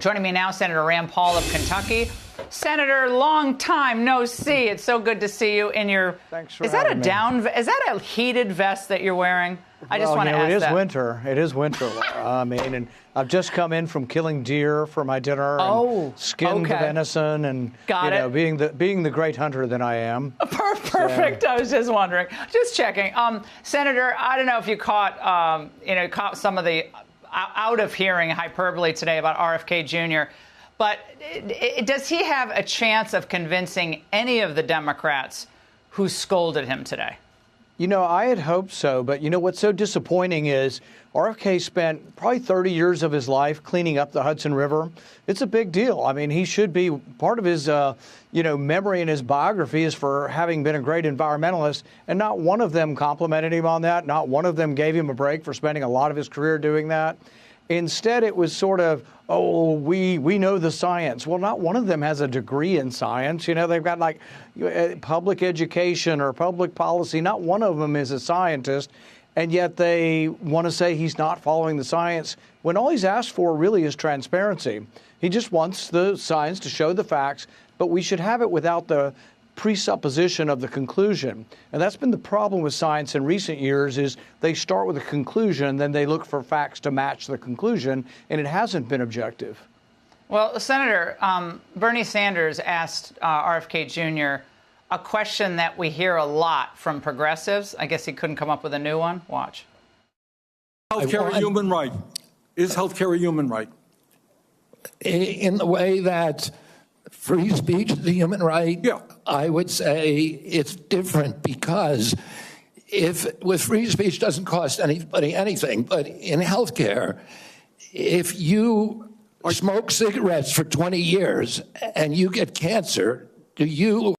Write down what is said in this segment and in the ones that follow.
Joining me now, Senator Rand Paul of Kentucky. Senator, long time no see. It's so good to see you in your. Thanks for Is that a having me. down? Is that a heated vest that you're wearing? I just want to ask that. that. It is winter. It is winter. I mean, and I've just come in from killing deer for my dinner. And skinned the venison, and being the great hunter that I am. Perfect. I was just wondering, just checking. Senator, I don't know if you caught some of the out of hearing hyperbole today about RFK Jr. But does he have a chance of convincing any of the Democrats who scolded him today? You know, I had hoped so. But, you know, what's so disappointing is RFK spent probably 30 years of his life cleaning up the Hudson River. It's a big deal. I mean, he should be part of his, memory in his biography is for having been a great environmentalist. And not one of them complimented him on that. Not one of them gave him a break for spending a lot of his career doing that. Instead, it was sort of, we know the science. Well, not one of them has a degree in science. You know, they've got like public education or public policy. Not one of them is a scientist. And yet they want to say he's not following the science when all he's asked for really is transparency. He just wants the science to show the facts, but we should have it without the presupposition of the conclusion. And that's been the problem with science in recent years is they start with a conclusion, then they look for facts to match the conclusion, and it hasn't been objective. Well, Senator, Bernie Sanders asked RFK Jr. a question that we hear a lot from progressives. I guess he couldn't come up with a new one. Watch. Healthcare a human right? Is healthcare a human right? In the way that free speech is a human right, yeah. I would say it's different because with free speech doesn't cost anybody anything, but in healthcare, if you smoke cigarettes for 20 years and you get cancer, do you?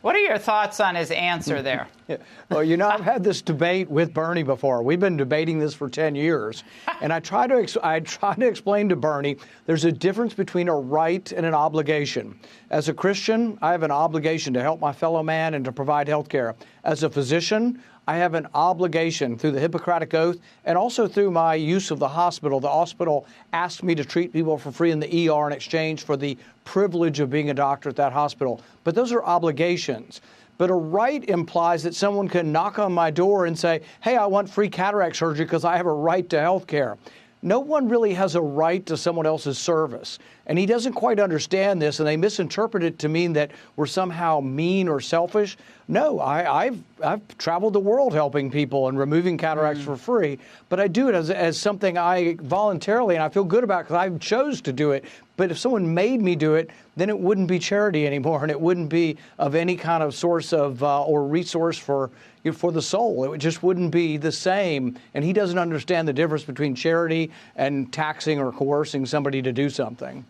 What are your thoughts on his answer there? Yeah. Well, you know, I've had this debate with Bernie before. We've been debating this for 10 years. And I try to explain to Bernie there's a difference between a right and an obligation. As a Christian, I have an obligation to help my fellow man and to provide health care. As a physician, I have an obligation through the Hippocratic Oath and also through my use of the hospital. The hospital asked me to treat people for free in the ER in exchange for the privilege of being a doctor at that hospital. But those are obligations. But a right implies that someone can knock on my door and say, hey, I want free cataract surgery because I have a right to health care. No one really has a right to someone else's service. And he doesn't quite understand this, and they misinterpret it to mean that we're somehow mean or selfish. No, I've traveled the world helping people and removing cataracts for free, but I do it as something I voluntarily, and I feel good about because I chose to do it. But if someone made me do it, then it wouldn't be charity anymore, and it wouldn't be of any kind of source of or resource for the soul. It just wouldn't be the same. And he doesn't understand the difference between charity and taxing or coercing somebody to do something.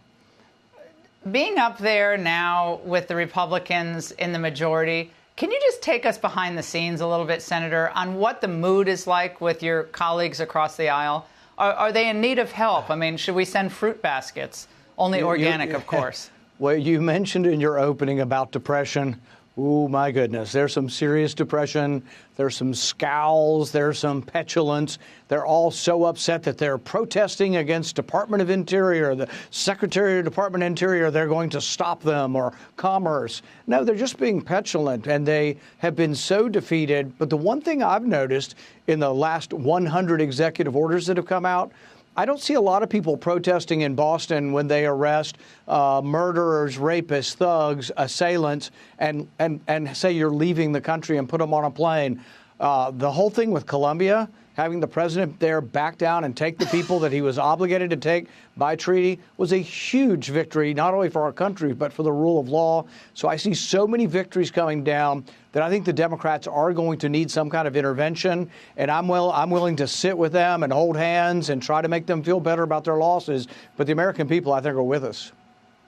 Being up there now with the Republicans in the majority, can you just take us behind the scenes a little bit, Senator, on what the mood is like with your colleagues across the aisle? Are they in need of help? I mean, should we send fruit baskets? Only organic, of course. Well, you mentioned in your opening about depression. Oh, my goodness. There's some serious depression. There's some scowls. There's some petulance. They're all so upset that they're protesting against Department of Interior, the Secretary of Department of Interior. They're going to stop them, or Commerce. No, they're just being petulant, and they have been so defeated. But the one thing I've noticed in the last 100 executive orders that have come out, I don't see a lot of people protesting in Boston when they arrest murderers, rapists, thugs, assailants, and say you're leaving the country and put them on a plane. The whole thing with Colombia, having the president there back down and take the people that he was obligated to take by treaty, was a huge victory, not only for our country, but for the rule of law. So I see so many victories coming down that I think the Democrats are going to need some kind of intervention. And I'm willing to sit with them and hold hands and try to make them feel better about their losses. But the American people, I think, are with us.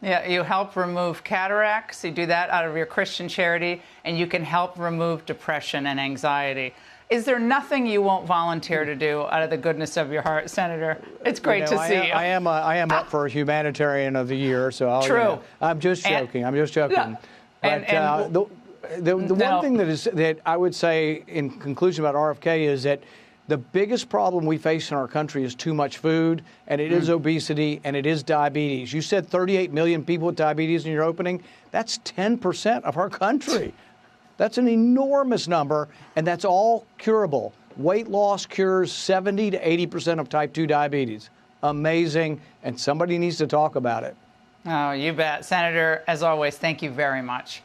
Yeah, you help remove cataracts. You do that out of your Christian charity, and you can help remove depression and anxiety. Is there nothing you won't volunteer to do out of the goodness of your heart, Senator? It's great to see you. I am up for Humanitarian of the Year, so true. I'm just joking. I'm just joking. But the one thing that I would say in conclusion about RFK is that The biggest problem we face in our country is too much food, and it is obesity, and it is diabetes. You said 38 million people with diabetes in your opening. That's 10% of our country. That's an enormous number, and that's all curable. Weight loss cures 70 to 80% of type 2 diabetes. Amazing, and somebody needs to talk about it. Oh, you bet. Senator, as always, thank you very much.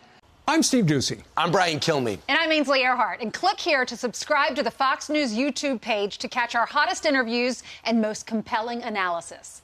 I'm Steve Doocy. I'm Brian Kilmeade. And I'm Ainsley Earhart. And click here to subscribe to the Fox News YouTube page to catch our hottest interviews and most compelling analysis.